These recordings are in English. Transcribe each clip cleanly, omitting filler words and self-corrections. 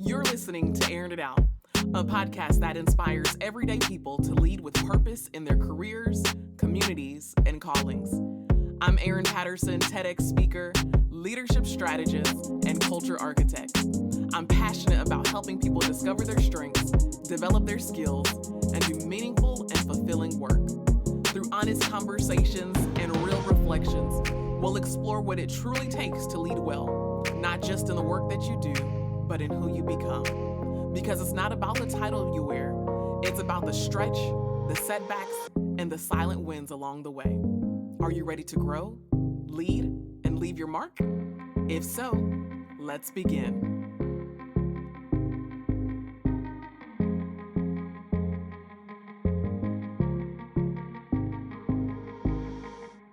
You're listening to Arin It Out, a podcast that inspires everyday people to lead with purpose in their careers, communities, and callings. I'm Erin Patterson, TEDx speaker, leadership strategist, and culture architect. I'm passionate about helping people discover their strengths, develop their skills, and do meaningful and fulfilling work. Through honest conversations and real reflections, we'll explore what it truly takes to lead well, not just in the work that you do, but in who you become. Because it's not about the title you wear, it's about the stretch, the setbacks, and the silent wins along the way. Are you ready to grow, lead, and leave your mark? If so, let's begin.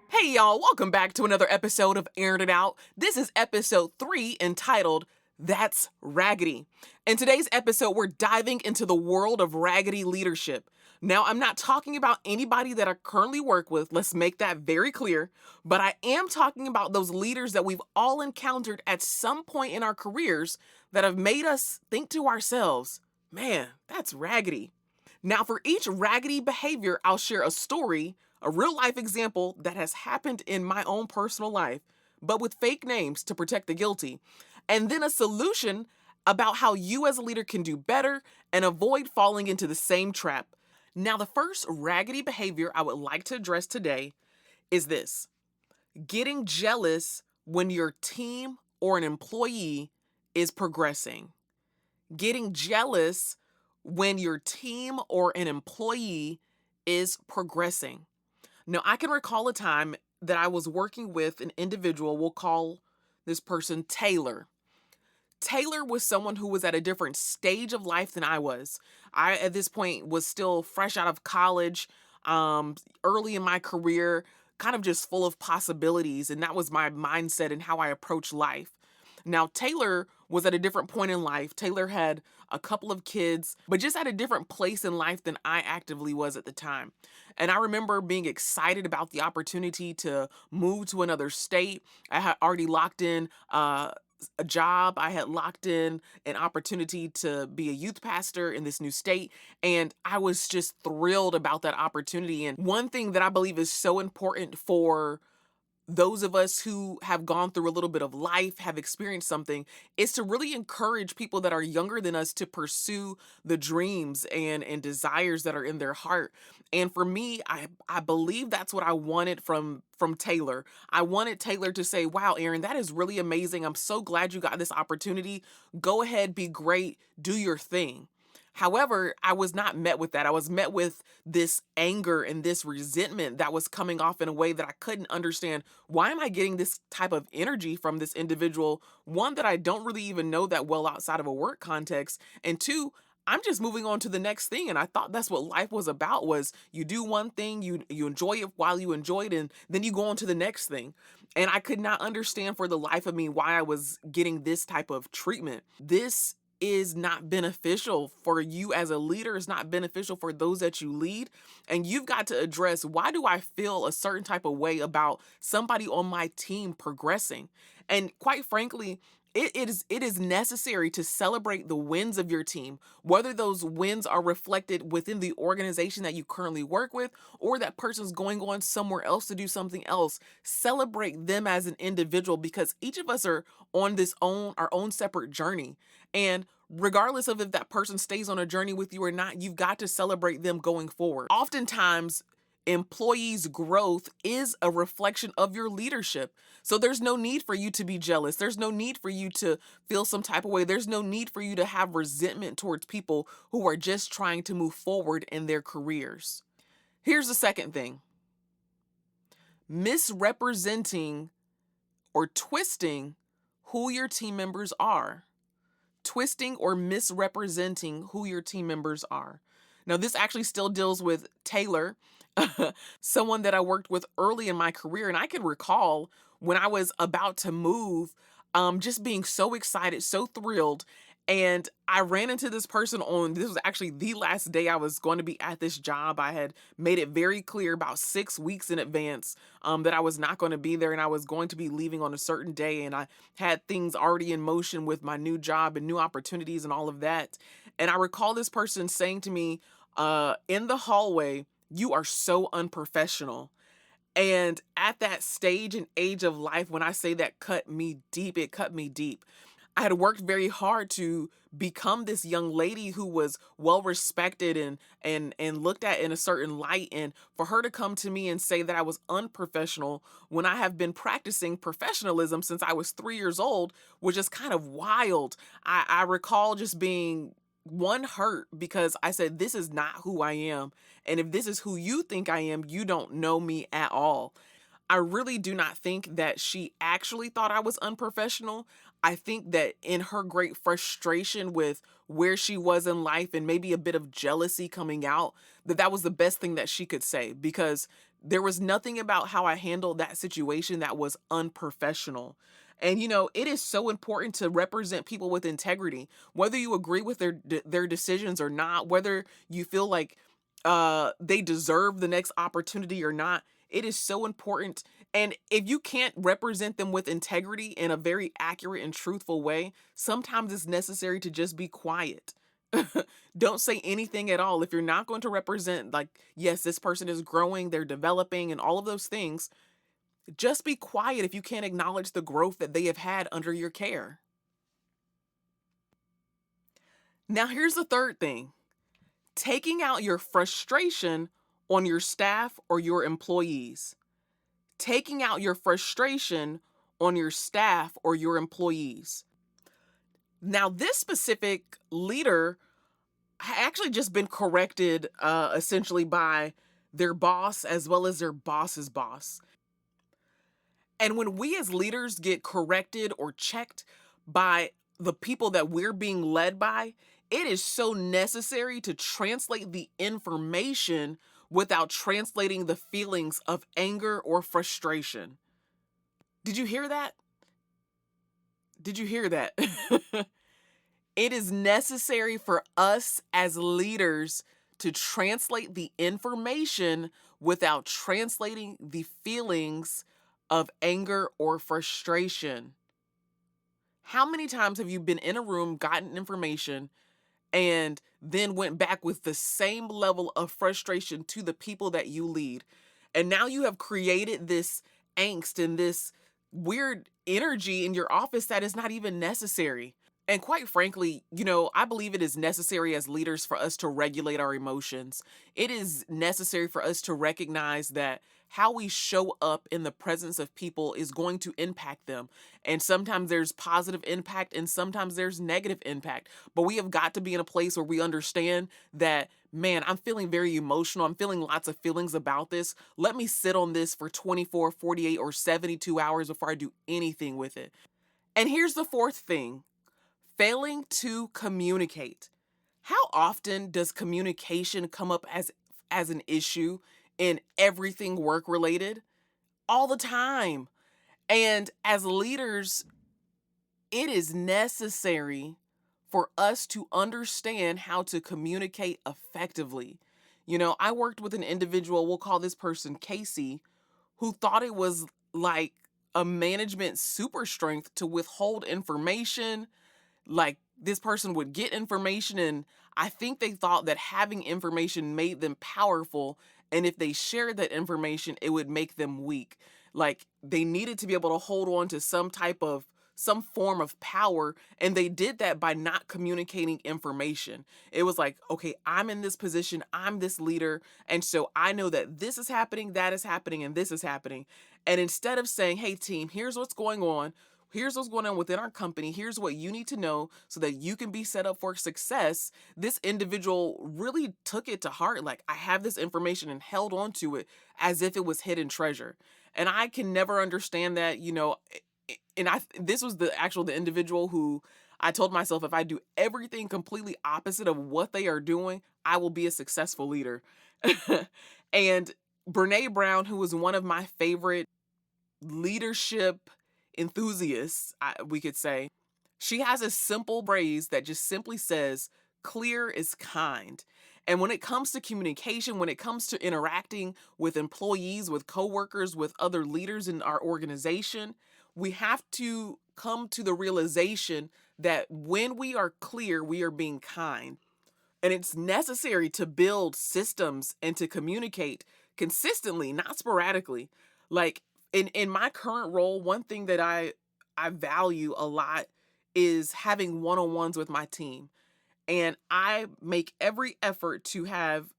Hey y'all, welcome back to another episode of Arin It Out. This is episode 3 entitled, That's Raggedy. In today's episode, we're diving into the world of Raggedy leadership. Now, I'm not talking about anybody that I currently work with, let's make that very clear, but I am talking about those leaders that we've all encountered at some point in our careers that have made us think to ourselves, man, that's Raggedy. Now, for each Raggedy behavior, I'll share a story, a real life example that has happened in my own personal life, but with fake names to protect the guilty, and then a solution about how you as a leader can do better and avoid falling into the same trap. Now, the first Raggedy behavior I would like to address today is this: getting jealous when your team or an employee is progressing. Getting jealous when your team or an employee is progressing. Now, I can recall a time that I was working with an individual, we'll call this person Taylor. Taylor was someone who was at a different stage of life than I was. I, at this point, was still fresh out of college, early in my career, kind of just full of possibilities, and that was my mindset and how I approach life. Now, Taylor was at a different point in life. Taylor had a couple of kids, but just at a different place in life than I actively was at the time. And I remember being excited about the opportunity to move to another state. I had already locked in a job. I had locked in an opportunity to be a youth pastor in this new state. And I was just thrilled about that opportunity. And one thing that I believe is so important for those of us who have gone through a little bit of life, have experienced something, is to really encourage people that are younger than us to pursue the dreams and desires that are in their heart. And for me, I believe that's what I wanted from Taylor. I wanted Taylor to say, wow, Arin, that is really amazing. I'm so glad you got this opportunity. Go ahead, be great, do your thing. However, I was not met with that. I was met with this anger and this resentment that was coming off in a way that I couldn't understand. Why am I getting this type of energy from this individual? One, that I don't really even know that well outside of a work context. And two, I'm just moving on to the next thing. And I thought that's what life was about, was you do one thing, you enjoy it while you enjoy it, and then you go on to the next thing. And I could not understand for the life of me why I was getting this type of treatment. This is not beneficial for you as a leader. It's not beneficial for those that you lead. And you've got to address, why do I feel a certain type of way about somebody on my team progressing? And quite frankly, it is necessary to celebrate the wins of your team, whether those wins are reflected within the organization that you currently work with, or that person's going on somewhere else to do something else. Celebrate them as an individual, because each of us are on our own separate journey. And regardless of if that person stays on a journey with you or not, you've got to celebrate them going forward. Oftentimes, employees' growth is a reflection of your leadership. So there's no need for you to be jealous. There's no need for you to feel some type of way. There's no need for you to have resentment towards people who are just trying to move forward in their careers. Here's the second thing: misrepresenting or twisting who your team members are. Twisting or misrepresenting who your team members are. Now, this actually still deals with Taylor, someone that I worked with early in my career. And I can recall when I was about to move, just being so excited, so thrilled. And I ran into this person on this was actually the last day I was going to be at this job. I had made it very clear about 6 weeks in advance that I was not going to be there and I was going to be leaving on a certain day. And I had things already in motion with my new job and new opportunities and all of that. And I recall this person saying to me in the hallway, "You are so unprofessional." And at that stage and age of life, when I say that cut me deep, it cut me deep. I had worked very hard to become this young lady who was well respected and looked at in a certain light, and for her to come to me and say that I was unprofessional when I have been practicing professionalism since I was 3 years old was just kind of wild. I recall just being one hurt because I said this is not who I am, and if this is who you think I am, you don't know me at all. I really do not think that she actually thought I was unprofessional. I think that in her great frustration with where she was in life and maybe a bit of jealousy coming out, that was the best thing that she could say because there was nothing about how I handled that situation that was unprofessional. And it is so important to represent people with integrity, whether you agree with their decisions or not, whether you feel like they deserve the next opportunity or not. It is so important. And if you can't represent them with integrity in a very accurate and truthful way, sometimes it's necessary to just be quiet. Don't say anything at all. If you're not going to represent, like, yes, this person is growing, they're developing, and all of those things, just be quiet if you can't acknowledge the growth that they have had under your care. Now, here's the third thing: taking out your frustration on your staff or your employees. Taking out your frustration on your staff or your employees. Now, this specific leader actually just been corrected essentially by their boss as well as their boss's boss. And when we as leaders get corrected or checked by the people that we're being led by, it is so necessary to translate the information without translating the feelings of anger or frustration. Did you hear that? Did you hear that? It is necessary for us as leaders to translate the information without translating the feelings of anger or frustration. How many times have you been in a room, gotten information, and then went back with the same level of frustration to the people that you lead? And now you have created this angst and this weird energy in your office that is not even necessary. And quite frankly, I believe it is necessary as leaders for us to regulate our emotions. It is necessary for us to recognize that how we show up in the presence of people is going to impact them. And sometimes there's positive impact and sometimes there's negative impact. But we have got to be in a place where we understand that, man, I'm feeling very emotional. I'm feeling lots of feelings about this. Let me sit on this for 24, 48, or 72 hours before I do anything with it. And here's the fourth thing: failing to communicate. How often does communication come up as an issue in everything work related? All the time. And as leaders, it is necessary for us to understand how to communicate effectively. I worked with an individual, we'll call this person Casey, who thought it was like a management super strength to withhold information. Like, this person would get information, and I think they thought that having information made them powerful, and if they shared that information it would make them weak. Like, they needed to be able to hold on to some form of power, and they did that by not communicating information. It was like, okay, I'm in this position, I'm this leader, and so I know that this is happening, that is happening, and this is happening. And instead of saying, hey team, here's what's going on, here's what's going on within our company, here's what you need to know so that you can be set up for success, this individual really took it to heart. Like, I have this information, and held on to it as if it was hidden treasure. And I can never understand that. And this was the individual who I told myself, if I do everything completely opposite of what they are doing, I will be a successful leader. And Brene Brown, who was one of my favorite leadership enthusiasts, we could say, She has a simple phrase that just simply says, clear is kind. And when it comes to communication, when it comes to interacting with employees, with coworkers, with other leaders in our organization, we have to come to the realization that when we are clear, we are being kind. And it's necessary to build systems and to communicate consistently, not sporadically. Like in my current role, one thing that I value a lot is having one-on-ones with my team. And I make every effort to have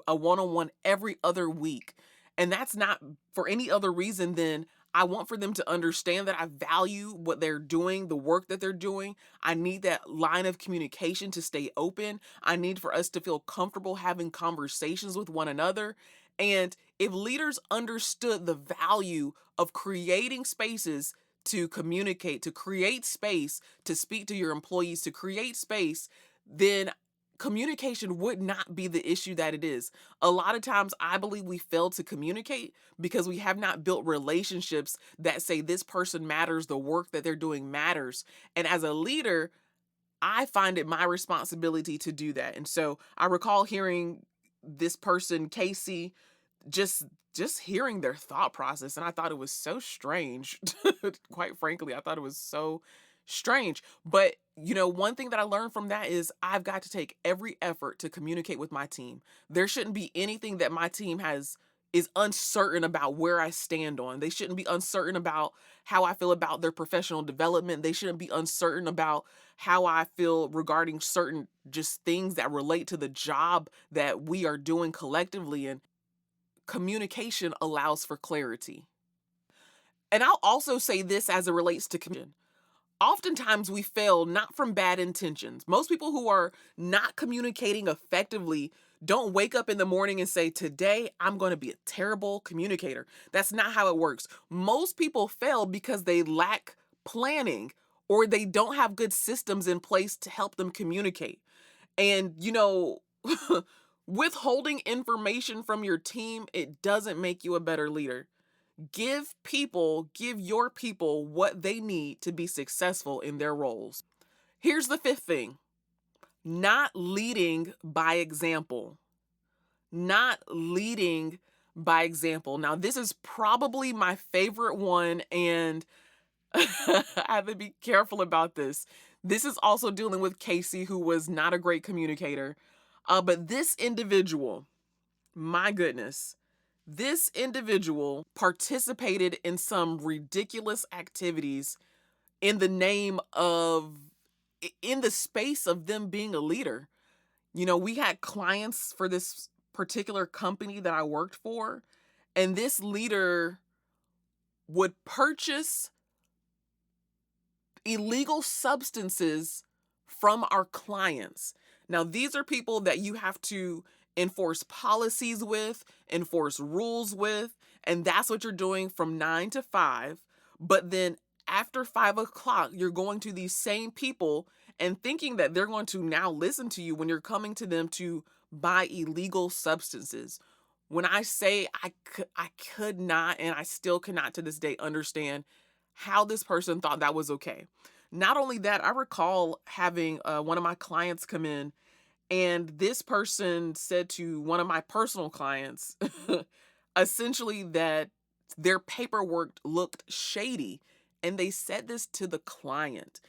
a one-on-one every other week. And that's not for any other reason than I want for them to understand that I value what they're doing, the work that they're doing. I need that line of communication to stay open. I need for us to feel comfortable having conversations with one another. And if leaders understood the value of creating spaces to communicate, to create space to speak to your employees, to create space, then communication would not be the issue that it is. A lot of times, I believe we fail to communicate because we have not built relationships that say this person matters, the work that they're doing matters. And as a leader, I find it my responsibility to do that. And so I recall hearing this person, Casey, just just hearing their thought process, and I thought it was so strange. Quite frankly, I thought it was so strange. But one thing that I learned from that is I've got to take every effort to communicate with my team. There shouldn't be anything that my team has is uncertain about where I stand on. They shouldn't be uncertain about how I feel about their professional development. They shouldn't be uncertain about how I feel regarding certain just things that relate to the job that we are doing collectively. And communication allows for clarity. And I'll also say this as it relates to communication. Oftentimes we fail not from bad intentions. Most people who are not communicating effectively don't wake up in the morning and say, today I'm going to be a terrible communicator. That's not how it works. Most people fail because they lack planning or they don't have good systems in place to help them communicate. And, withholding information from your team, it doesn't make you a better leader. Give your people what they need to be successful in their roles. Here's the fifth thing: not leading by example. Not leading by example. Now, this is probably my favorite one, and I have to be careful about this. This is also dealing with Casey, who was not a great communicator. But this individual, my goodness, this individual participated in some ridiculous activities in the name of, in the space of them being a leader. We had clients for this particular company that I worked for, and this leader would purchase illegal substances from our clients. Now, these are people that you have to enforce policies with, enforce rules with, and that's what you're doing from 9 to 5. But then after 5 o'clock, you're going to these same people and thinking that they're going to now listen to you when you're coming to them to buy illegal substances. When I say I could not, and I still cannot to this day understand how this person thought that was okay. Not only that, I recall having one of my clients come in, and this person said to one of my personal clients, essentially, that their paperwork looked shady. And they said this to the client.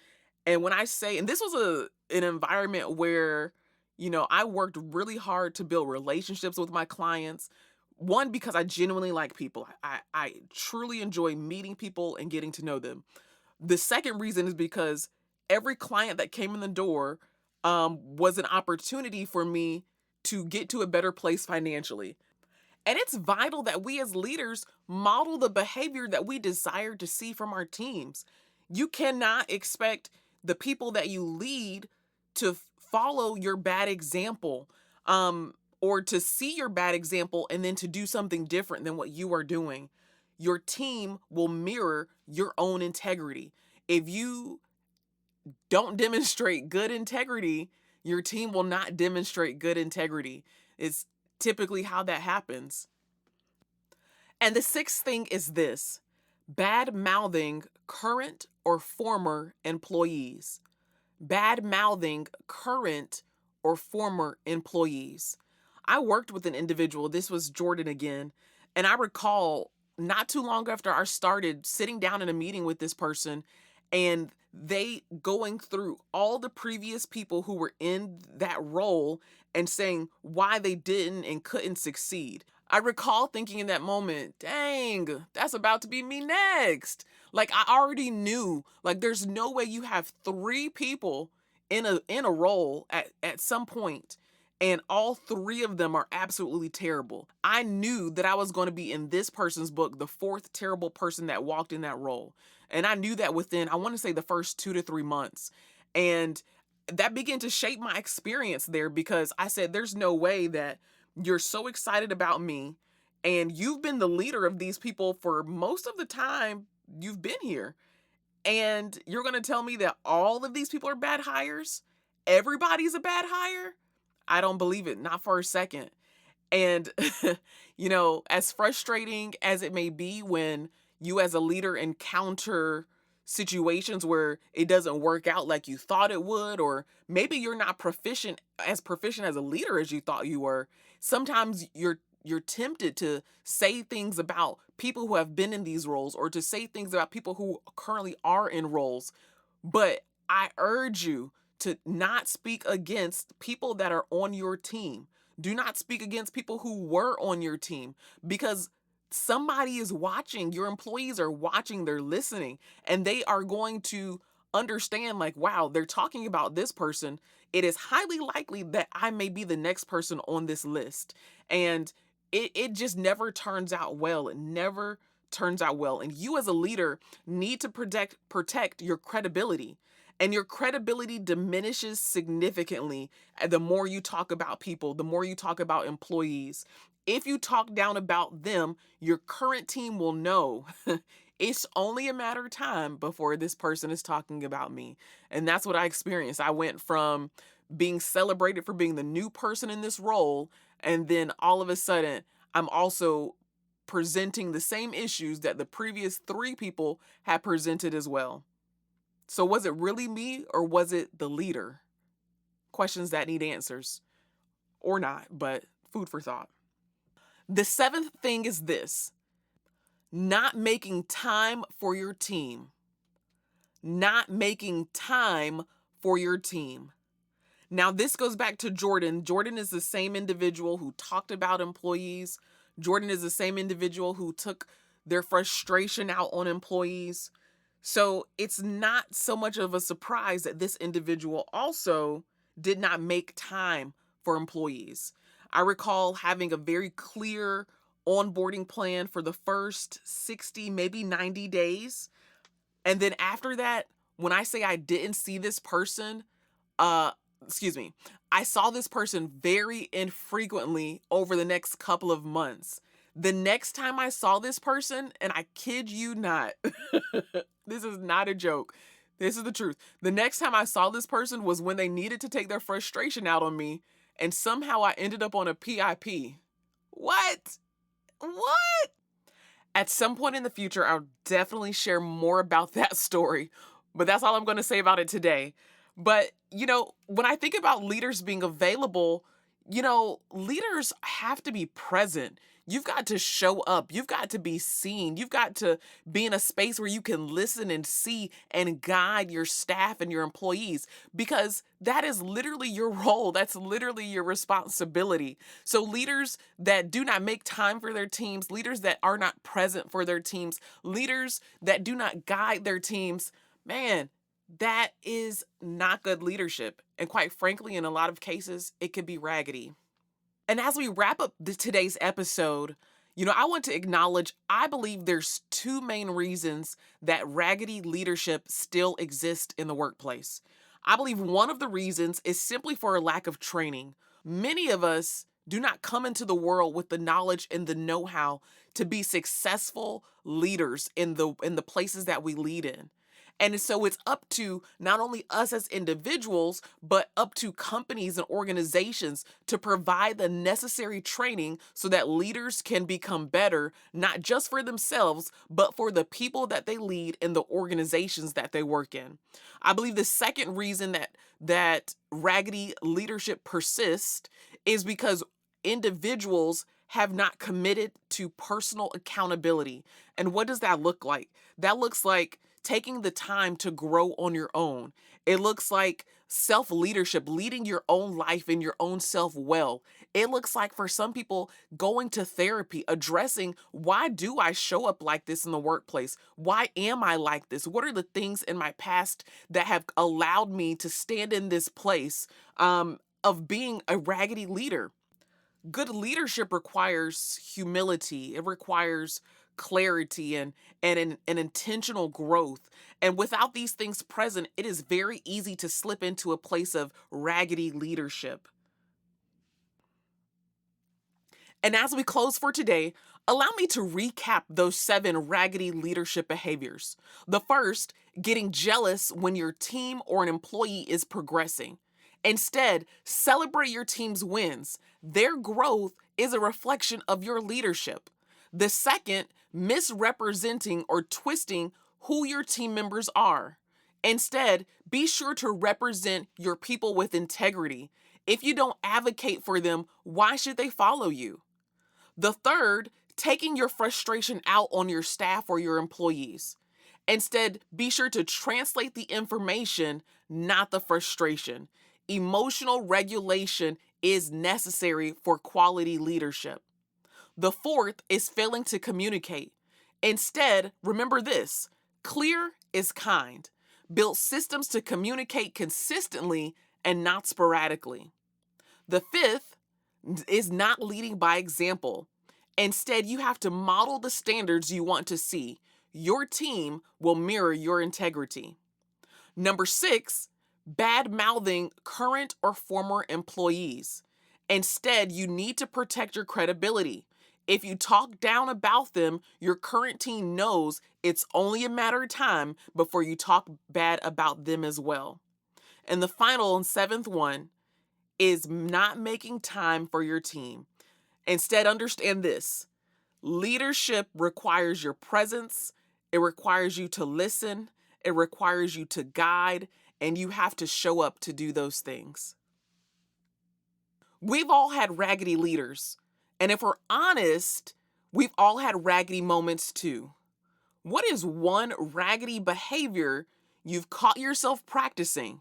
And when I say, and this was an environment where, I worked really hard to build relationships with my clients. One, because I genuinely like people. I truly enjoy meeting people and getting to know them. The second reason is because every client that came in the door was an opportunity for me to get to a better place financially. And it's vital that we as leaders model the behavior that we desire to see from our teams. You cannot expect the people that you lead to follow your bad example, or to see your bad example and then to do something different than what you are doing. Your team will mirror your own integrity. If you don't demonstrate good integrity, your team will not demonstrate good integrity. It's typically how that happens. And the sixth thing is this: bad mouthing current or former employees. Bad mouthing current or former employees. I worked with an individual, this was Jordan again, and I recall not too long after I started sitting down in a meeting with this person and they going through all the previous people who were in that role and saying why they didn't and couldn't succeed. I recall thinking in that moment, dang, that's about to be me next. Like I already knew, like there's no way you have three people in a role at some point and all three of them are absolutely terrible. I knew that I was going to be in this person's book, the fourth terrible person that walked in that role. And I knew that within, I want to say, the first 2 to 3 months. And that began to shape my experience there because I said, there's no way that you're so excited about me and you've been the leader of these people for most of the time you've been here. And you're going to tell me that all of these people are bad hires? Everybody's a bad hire? I don't believe it, not for a second. And, as frustrating as it may be when you as a leader encounter situations where it doesn't work out like you thought it would, or maybe you're not proficient as a leader as you thought you were, sometimes you're tempted to say things about people who have been in these roles or to say things about people who currently are in roles. But I urge you to not speak against people that are on your team. Do not speak against people who were on your team because somebody is watching. Your employees are watching, they're listening, and they are going to understand like, wow, they're talking about this person. It is highly likely that I may be the next person on this list. And it just never turns out well. It never turns out well. And you as a leader need to protect your credibility. And your credibility diminishes significantly the more you talk about people, the more you talk about employees. If you talk down about them, your current team will know it's only a matter of time before this person is talking about me. And that's what I experienced. I went from being celebrated for being the new person in this role, and then all of a sudden, I'm also presenting the same issues that the previous three people had presented as well. So was it really me or was it the leader? Questions that need answers or not, but food for thought. The seventh thing is this: not making time for your team. Not making time for your team. Now, this goes back to Jordan. Jordan is the same individual who talked about employees. Jordan is the same individual who took their frustration out on employees. So it's not so much of a surprise that this individual also did not make time for employees. I recall having a very clear onboarding plan for the first 60, maybe 90 days. And then after that, when I say I didn't see this person, uh, I saw this person very infrequently over the next couple of months. The next time I saw this person, and I kid you not, this is not a joke. This is the truth. The next time I saw this person was when they needed to take their frustration out on me, and somehow I ended up on a PIP. What? What? At some point in the future, I'll definitely share more about that story, but that's all I'm going to say about it today. But, when I think about leaders being available, leaders have to be present. You've got to show up. You've got to be seen. You've got to be in a space where you can listen and see and guide your staff and your employees because that is literally your role. That's literally your responsibility. So leaders that do not make time for their teams, leaders that are not present for their teams, leaders that do not guide their teams, man, that is not good leadership. And quite frankly, in a lot of cases, it could be raggedy. And as we wrap up today's episode, I want to acknowledge I believe there's two main reasons that raggedy leadership still exists in the workplace. I believe one of the reasons is simply for a lack of training. Many of us do not come into the world with the knowledge and the know-how to be successful leaders in the places that we lead in. And so it's up to not only us as individuals, but up to companies and organizations to provide the necessary training so that leaders can become better, not just for themselves, but for the people that they lead in the organizations that they work in. I believe the second reason that raggedy leadership persists is because individuals have not committed to personal accountability. And what does that look like? That looks like taking the time to grow on your own. It looks like self leadership, leading your own life and your own self well. It looks like for some people going to therapy, addressing why do I show up like this in the workplace? Why am I like this? What are the things in my past that have allowed me to stand in this place of being a raggedy leader? Good leadership requires humility. It requires clarity and an intentional growth. And without these things present, it is very easy to slip into a place of raggedy leadership. And as we close for today, allow me to recap those 7 raggedy leadership behaviors. The first, getting jealous when your team or an employee is progressing. Instead, celebrate your team's wins. Their growth is a reflection of your leadership. The second, misrepresenting or twisting who your team members are. Instead, be sure to represent your people with integrity. If you don't advocate for them, why should they follow you? The third, taking your frustration out on your staff or your employees. Instead, be sure to translate the information, not the frustration. Emotional regulation is necessary for quality leadership. The fourth is failing to communicate. Instead, remember this: clear is kind. Build systems to communicate consistently and not sporadically. The fifth is not leading by example. Instead, you have to model the standards you want to see. Your team will mirror your integrity. Number 6, bad mouthing current or former employees. Instead, you need to protect your credibility. If you talk down about them, your current team knows it's only a matter of time before you talk bad about them as well. And the final and 7th one is not making time for your team. Instead, understand this: leadership requires your presence, it requires you to listen, it requires you to guide, and you have to show up to do those things. We've all had raggedy leaders, and if we're honest, we've all had raggedy moments too. What is one raggedy behavior you've caught yourself practicing,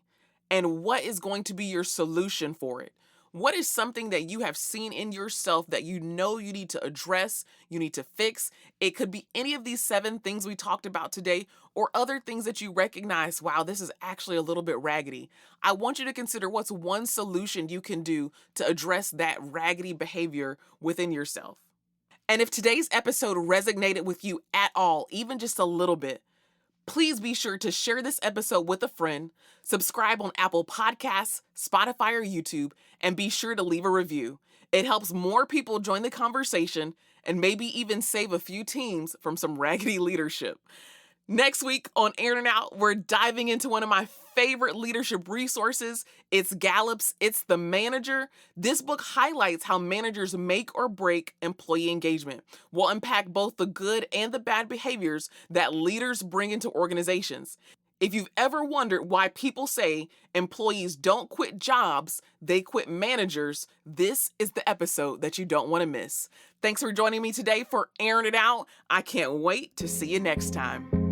and what is going to be your solution for it? What is something that you have seen in yourself that you know you need to address, you need to fix? It could be any of these 7 things we talked about today, or other things that you recognize, wow, this is actually a little bit raggedy. I want you to consider what's one solution you can do to address that raggedy behavior within yourself. And if today's episode resonated with you at all, even just a little bit, please be sure to share this episode with a friend, subscribe on Apple Podcasts, Spotify, or YouTube, and be sure to leave a review. It helps more people join the conversation and maybe even save a few teams from some raggedy leadership. Next week on Arin It Out, we're diving into one of my favorite leadership resources. It's Gallup's It's the Manager. This book highlights how managers make or break employee engagement. We'll unpack both the good and the bad behaviors that leaders bring into organizations. If you've ever wondered why people say employees don't quit jobs, they quit managers, this is the episode that you don't want to miss. Thanks for joining me today for Arin It Out. I can't wait to see you next time.